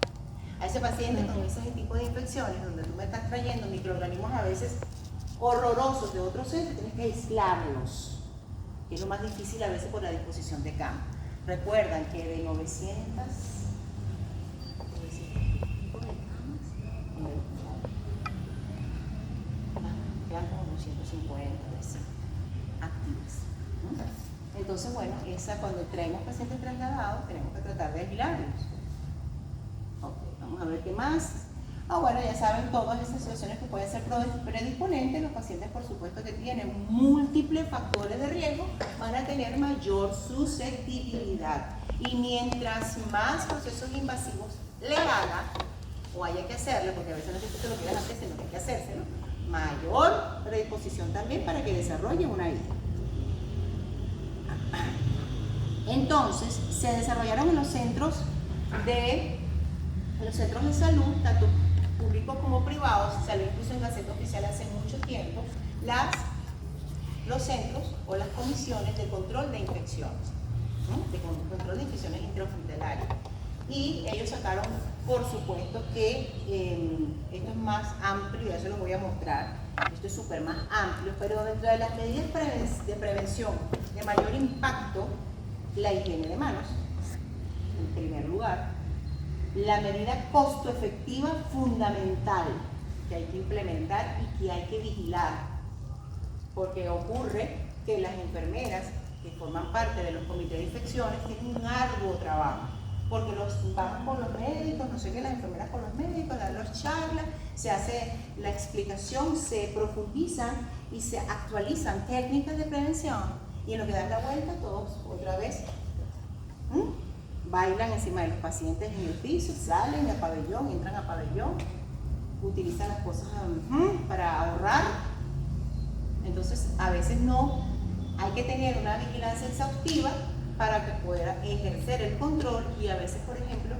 A ese paciente con ese tipo de infecciones, donde tú me estás trayendo microorganismos a veces horrorosos de otro centro, tienes que aislarlos, que es lo más difícil a veces por la disposición de cama. Recuerdan que de 900 quedan como 250 activas. Entonces, bueno, cuando traemos pacientes trasladados, tenemos que tratar de aislarlos. Ok, vamos a ver qué más. Bueno, ya saben todas esas situaciones que pueden ser predisponentes. Los pacientes, por supuesto, que tienen múltiples factores de riesgo, van a tener mayor susceptibilidad. Y mientras más procesos invasivos le haga, o haya que hacerlo, porque a veces no es que te lo quieras hacer, sino que hay que hacérselo, mayor predisposición también para que desarrolle una herida. Entonces, se desarrollaron en los centros de salud, tanto públicos como privados, salió incluso en Gaceta Oficial hace mucho tiempo, los centros o las comisiones de control de infecciones, de control de infecciones intrahospitalarias. Y ellos sacaron, por supuesto, que esto es más amplio, ya se los voy a mostrar, esto es súper más amplio, pero dentro de las medidas de prevención de mayor impacto, la higiene de manos, en primer lugar. La medida costo efectiva fundamental que hay que implementar y que hay que vigilar, porque ocurre que las enfermeras que forman parte de los comités de infecciones tienen un arduo trabajo, porque van con los médicos, no sé qué, las enfermeras con los médicos, dan las charlas, se hace la explicación, se profundizan y se actualizan técnicas de prevención, y en lo que dan la vuelta todos otra vez bailan encima de los pacientes en el piso, salen al pabellón, entran al pabellón, utilizan las cosas para ahorrar. Entonces, a veces no, hay que tener una vigilancia exhaustiva para que pueda ejercer el control, y a veces, por ejemplo,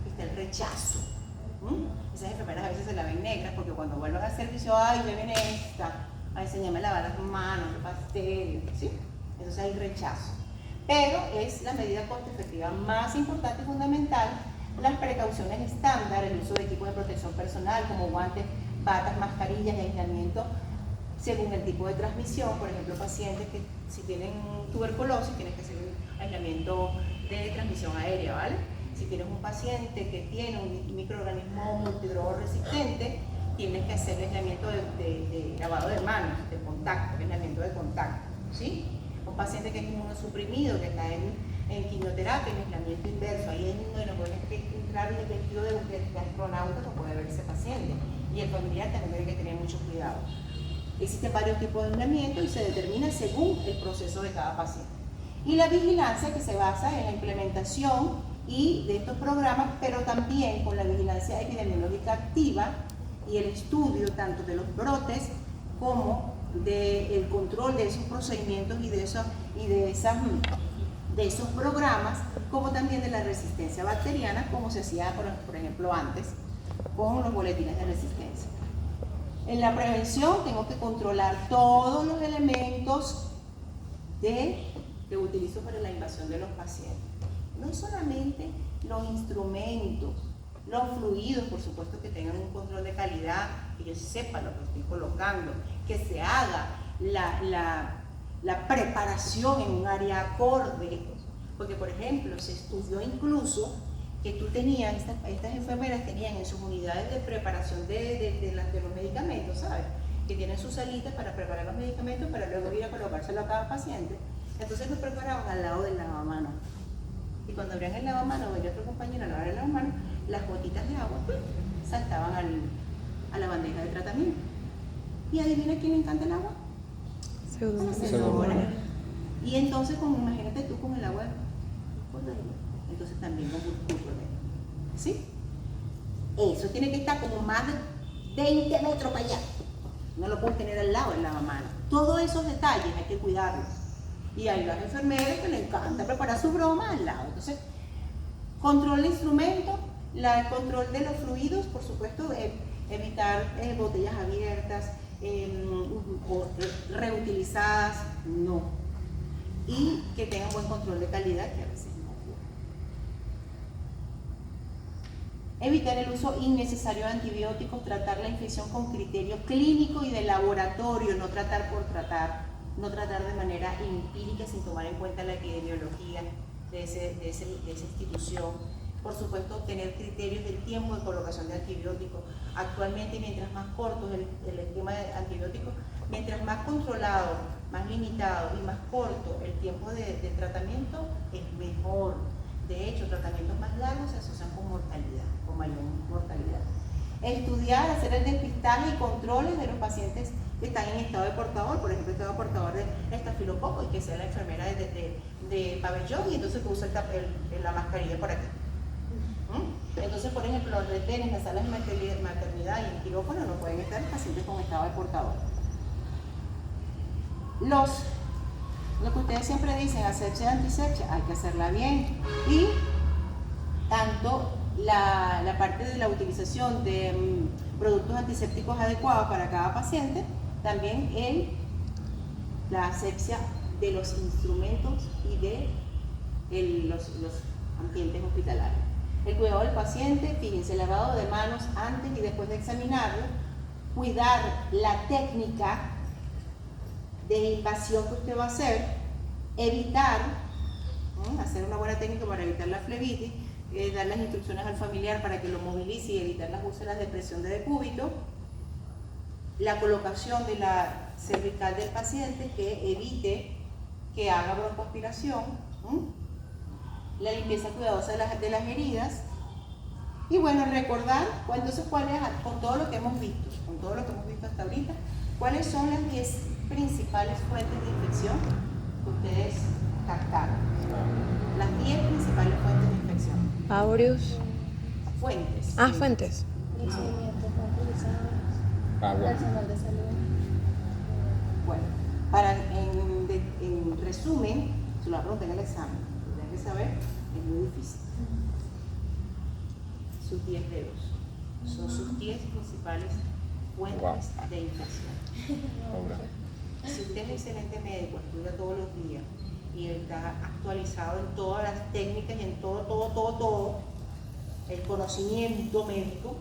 está el rechazo. Esas enfermeras a veces se la ven negras porque cuando vuelvan al servicio, ay, ya viene esta, ay, enséñame a lavar las manos, qué fastidio, ¿sí? Entonces hay rechazo. Pero es la medida costo efectiva más importante y fundamental. Las precauciones estándar, el uso de equipos de protección personal como guantes, batas, mascarillas y aislamiento según el tipo de transmisión. Por ejemplo, pacientes que si tienen tuberculosis tienen que hacer un aislamiento de transmisión aérea, ¿vale? Si tienes un paciente que tiene un microorganismo multidrogo resistente, tienes que hacer aislamiento de lavado de manos, de contacto, aislamiento de contacto, ¿sí? Un paciente que es inmunosuprimido, que está en quimioterapia, en aislamiento inverso, ahí es donde no puede entrar en el vestido de astronauta, no puede ver ese paciente, y el familiar también tiene que tener mucho cuidado. Existen varios tipos de aislamiento y se determina según el proceso de cada paciente. Y la vigilancia, que se basa en la implementación y de estos programas, pero también con la vigilancia epidemiológica activa y el estudio tanto de los brotes como del control de esos procedimientos y de esos programas, como también de la resistencia bacteriana, como se hacía, por ejemplo, antes con los boletines de resistencia. En la prevención tengo que controlar todos los elementos que utilizo para la invasión de los pacientes. No solamente los instrumentos, los fluidos, por supuesto que tengan un control de calidad, que yo sepa lo que estoy colocando, que se haga la preparación en un área acorde, porque por ejemplo se estudió incluso que tú tenías, estas enfermeras tenían en sus unidades de preparación de los medicamentos, ¿sabes? Que tienen sus salitas para preparar los medicamentos para luego ir a colocárselo a cada paciente. Entonces los preparaban al lado del lavamanos. Y cuando abrían el lavamanos, venía otro compañero a lavar el lavamanos, las gotitas de agua saltaban a la bandeja de tratamiento. ¿Y adivina quién le encanta el agua?
Pseudómonas.
Y entonces, imagínate tú con el agua, entonces también con glucógeno. ¿Sí? Eso tiene que estar como más de 20 metros para allá. No lo puedes tener al lado del lavamanos. Todos esos detalles hay que cuidarlos. Y hay las enfermeras que le encanta preparar su broma al lado. Entonces, control de instrumentos, el control de los fluidos, por supuesto, evitar botellas abiertas o reutilizadas, no. Y que tengan buen control de calidad, que a veces no ocurre. Evitar el uso innecesario de antibióticos, tratar la infección con criterio clínico y de laboratorio, no tratar por tratar. No tratar de manera empírica sin tomar en cuenta la epidemiología de esa institución. Por supuesto, tener criterios del tiempo de colocación de antibióticos. Actualmente, mientras más corto el esquema de antibióticos, mientras más controlado, más limitado y más corto el tiempo de tratamiento, es mejor. De hecho, tratamientos más largos se asocian con mortalidad, con mayor mortalidad. Estudiar, hacer el despistaje y controles de los pacientes que están en estado de portador, por ejemplo, estado portador de estafilococo, y que sea la enfermera de pabellón, y entonces que usa la mascarilla por aquí. Entonces, por ejemplo, los retenes, las salas de maternidad y el quirófano no pueden estar pacientes con estado de portador. Lo que ustedes siempre dicen, asepsia y antisepsia, hay que hacerla bien. Y tanto la parte de la utilización de productos antisépticos adecuados para cada paciente, también la asepsia de los instrumentos y de los ambientes hospitalarios. El cuidado del paciente, fíjense, lavado de manos antes y después de examinarlo, cuidar la técnica de invasión que usted va a hacer, evitar, hacer una buena técnica para evitar la flebitis, dar las instrucciones al familiar para que lo movilice y evitar las úlceras de presión de decúbito, la colocación de la cervical del paciente que evite que haga broncoaspiración, la limpieza cuidadosa de las heridas, y bueno, recordar entonces con todo lo que hemos visto, hasta ahorita, cuáles son las 10 principales fuentes de infección que ustedes captaron. Las 10 principales fuentes de infección.
Aureus.
Fuentes.
Ah, fuentes.
Procedimientos más utilizados.
Agua.
Personal de salud.
Bueno, en resumen, se lo pregunté en el examen, lo tienen que saber, es muy difícil. Sus 10 dedos son sus 10 principales fuentes
Wow.
de infección.
Obra.
Si usted es excelente médico, estudia todos los días y está actualizado en todas las técnicas y en todo el conocimiento médico,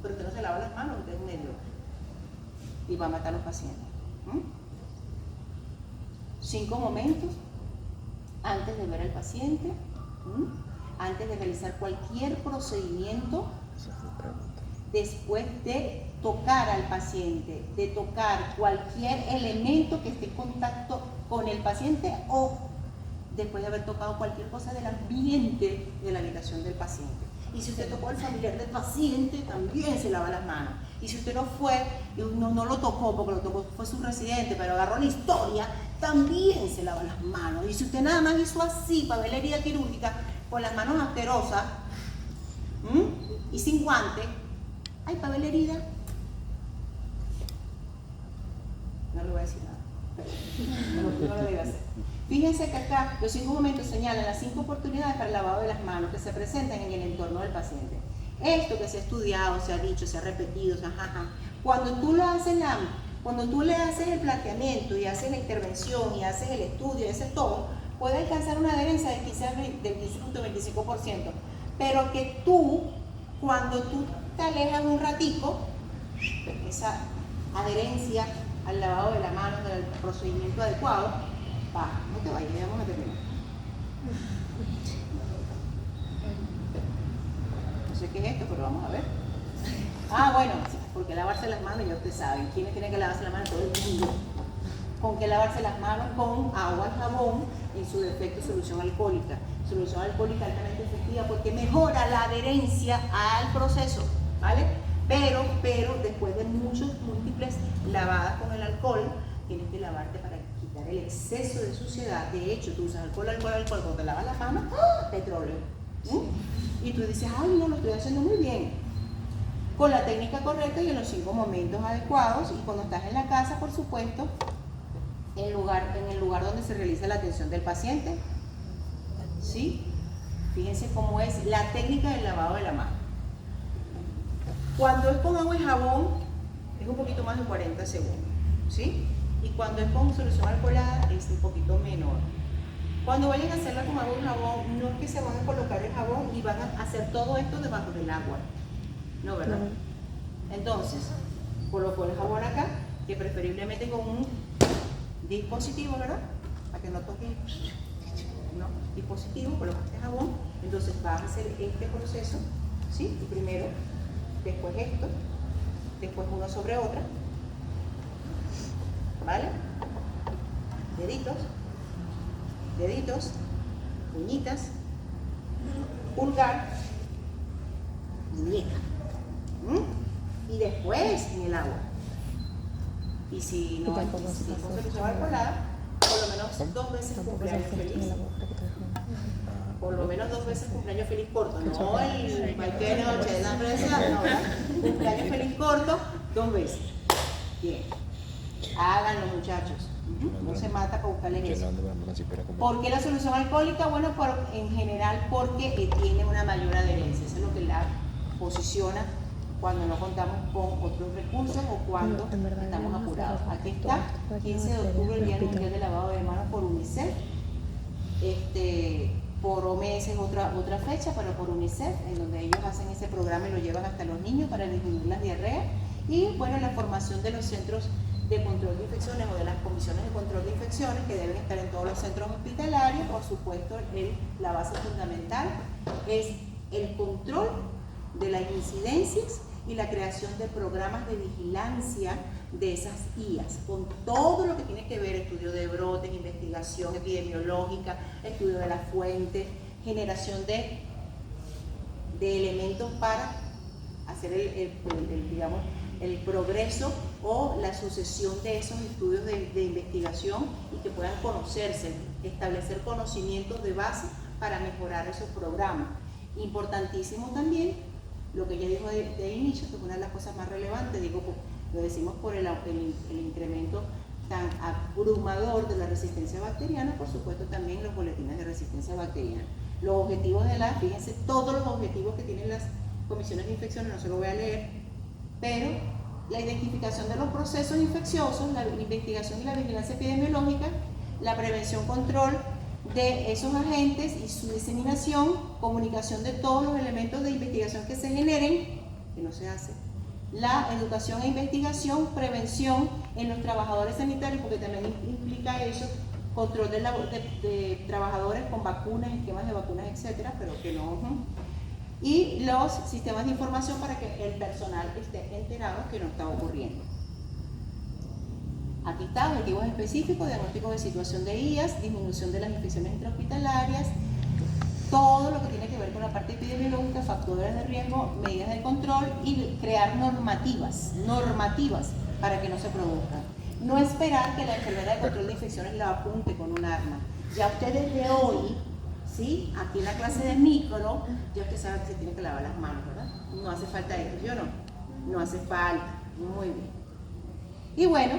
pero usted no se lava las manos, usted es un médico y va a matar a los pacientes. 5 momentos antes de ver al paciente, antes de realizar cualquier procedimiento, después de tocar al paciente, de tocar cualquier elemento que esté en contacto con el paciente o después de haber tocado cualquier cosa del ambiente de la habitación del paciente. Y si usted tocó al familiar del paciente, también se lava las manos. Y si usted no fue, no lo tocó porque lo tocó, fue su residente, pero agarró la historia, también se lava las manos. Y si usted nada más hizo así para ver la herida quirúrgica con las manos asquerosas y sin guante, ay, para ver la herida, no le voy a decir nada, pero no lo debe hacer. Fíjense que acá los 5 momentos señalan las 5 oportunidades para el lavado de las manos que se presentan en el entorno del paciente. Esto que se ha estudiado, se ha dicho, se ha repetido, cuando tú le haces el planteamiento y haces la intervención y haces el estudio y haces todo, puede alcanzar una adherencia del 15.25%, pero que tú, cuando tú te alejas un ratico, esa adherencia al lavado de la mano, del procedimiento adecuado, no te vayas, ya vamos a terminar. No sé qué es esto, pero vamos a ver. Bueno, porque lavarse las manos, ya ustedes saben, ¿quiénes tienen que lavarse las manos? Todo el mundo. ¿Con qué lavarse las manos? Con agua y jabón, en su defecto solución alcohólica. Solución alcohólica altamente efectiva porque mejora la adherencia al proceso, ¿vale? Pero después de múltiples lavadas con el alcohol, tienes que lavarte para quitar el exceso de suciedad. De hecho, tú usas alcohol, cuando te lavas las manos, petróleo. Y tú dices, ay, no, lo estoy haciendo muy bien. Con la técnica correcta y en los 5 momentos adecuados, y cuando estás en la casa, por supuesto, en el lugar donde se realiza la atención del paciente. ¿Sí? Fíjense cómo es la técnica del lavado de la mano. Cuando es con agua y jabón, es un poquito más de 40 segundos. ¿Sí? Y cuando es con solución alcoholada, es un poquito menor. Cuando vayan a hacerla con agua y jabón, no es que se van a colocar el jabón y van a hacer todo esto debajo del agua. No, ¿verdad? Entonces, coloco el jabón acá, que preferiblemente con un dispositivo, ¿verdad? Para que no toque, ¿no? Dispositivo, colocaste jabón, entonces vas a hacer este proceso, ¿sí? Y primero, después esto, después uno sobre otra, ¿vale? Deditos, uñitas, pulgar, muñeca. Y después en el agua. Y si no con solución alcoholada, por lo menos 2 veces cumpleaños feliz. Por lo menos 2 veces cumpleaños feliz corto, no el cualquier noche de la empresa, no, ¿verdad? Cumpleaños feliz corto, 2 veces. Bien. Háganlo, muchachos. No se mata para buscarle eso. ¿Por qué la solución alcohólica? Bueno, en general porque tiene una mayor adherencia. Eso es lo que la posiciona cuando no contamos con otros recursos o cuando estamos apurados. Aquí está, 15 de octubre, el Día Mundial del Lavado de Manos por UNICEF. Por OMS es otra fecha, pero por UNICEF, en donde ellos hacen ese programa y lo llevan hasta los niños para disminuir las diarreas. Y bueno, la formación de los centros de control de infecciones o de las comisiones de control de infecciones que deben estar en todos los centros hospitalarios. Por supuesto, la base fundamental es el control de las incidencias y la creación de programas de vigilancia de esas IAs, con todo lo que tiene que ver, estudio de brotes, investigación epidemiológica, estudio de las fuentes, generación de elementos para hacer el progreso o la sucesión de esos estudios de investigación y que puedan conocerse, establecer conocimientos de base para mejorar esos programas. Importantísimo también, lo que ella dijo de inicio, que es una de las cosas más relevantes, digo, lo decimos por el incremento tan abrumador de la resistencia bacteriana, por supuesto también los boletines de resistencia bacteriana. Los objetivos fíjense, todos los objetivos que tienen las comisiones de infecciones, no se lo voy a leer, pero la identificación de los procesos infecciosos, la investigación y la vigilancia epidemiológica, la prevención, control de esos agentes y su diseminación, comunicación de todos los elementos de investigación que se generen, que no se hace, la educación e investigación, prevención en los trabajadores sanitarios, porque también implica eso, control de trabajadores con vacunas, esquemas de vacunas, etcétera, pero que no. Y los sistemas de información para que el personal esté enterado que no está ocurriendo. Aquí está, objetivos específicos, diagnóstico de situación de IAS, disminución de las infecciones intrahospitalarias, todo lo que tiene que ver con la parte epidemiológica, factores de riesgo, medidas de control y crear normativas para que no se produzcan. No esperar que la enfermera de control de infecciones la apunte con un arma. Ya ustedes de hoy, ¿sí? Aquí en la clase de micro, ya usted sabe que se tiene que lavar las manos, ¿verdad? No hace falta esto, ¿yo no? No hace falta. Muy bien. Y bueno,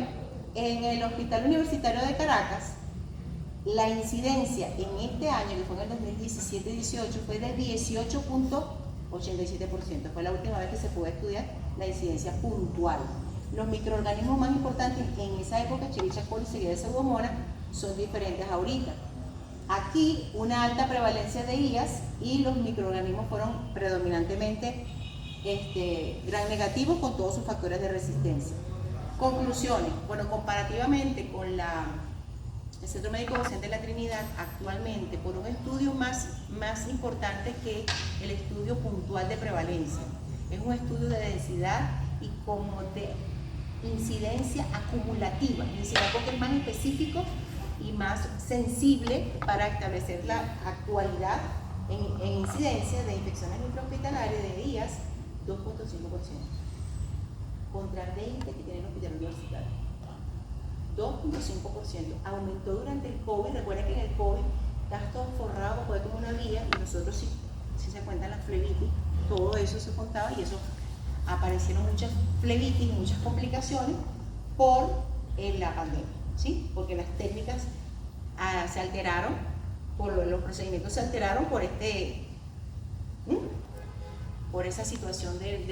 en el Hospital Universitario de Caracas, la incidencia en este año, que fue en el 2017-18, fue de 18.87%. Fue la última vez que se pudo estudiar la incidencia puntual. Los microorganismos más importantes en esa época, Escherichia coli, seguida de Pseudomonas, son diferentes ahorita. Aquí, una alta prevalencia de IAS y los microorganismos fueron predominantemente gram negativos con todos sus factores de resistencia. Conclusiones. Bueno, comparativamente con el Centro Médico Docente de la Trinidad, actualmente, por un estudio más importante que el estudio puntual de prevalencia. Es un estudio de densidad y como de incidencia acumulativa, es decir, algo que es más específico y más sensible para establecer la actualidad en incidencia de infecciones intrahospitalarias de IAS, 2.5%, contra 20 que tiene el hospital universitario. 2.5%. Aumentó durante el COVID. Recuerden que en el COVID estás todo forrado, fue como una vía, y nosotros, si se cuentan las flebitis, todo eso se contaba y eso aparecieron muchas flebitis y muchas complicaciones por la pandemia, ¿sí? Porque las técnicas se alteraron, los procedimientos se alteraron por por esa situación del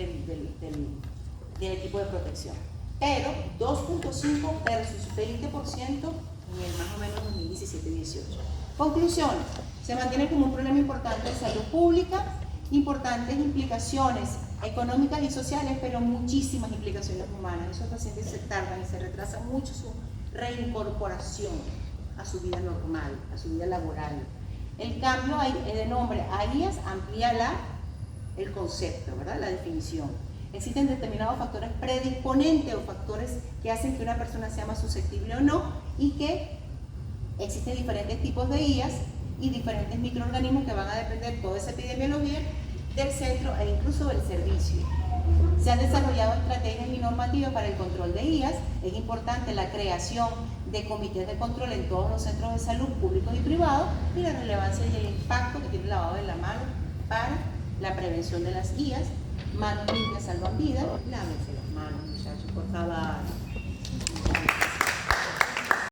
equipo de protección. Pero 2.5 versus 20% en el más o menos 2017-18. Conclusiones. Se mantiene como un problema importante de salud pública, importantes implicaciones económicas y sociales, pero muchísimas implicaciones humanas. Esos pacientes se tardan y se retrasa mucho su reincorporación a su vida normal, a su vida laboral. El cambio de nombre a IAS amplía el concepto, ¿verdad? La definición. Existen determinados factores predisponentes o factores que hacen que una persona sea más susceptible o no, y que existen diferentes tipos de IAS y diferentes microorganismos que van a depender toda esa epidemiología del centro e incluso del servicio. Se han desarrollado estrategias y normativas para el control de IAS. Es importante la creación de comités de control en todos los centros de salud públicos y privados, y la relevancia y el impacto que tiene el lavado de la mano para la prevención de las IAS. Manos limpias salvan vidas. Lávense las manos, muchachos, por favor.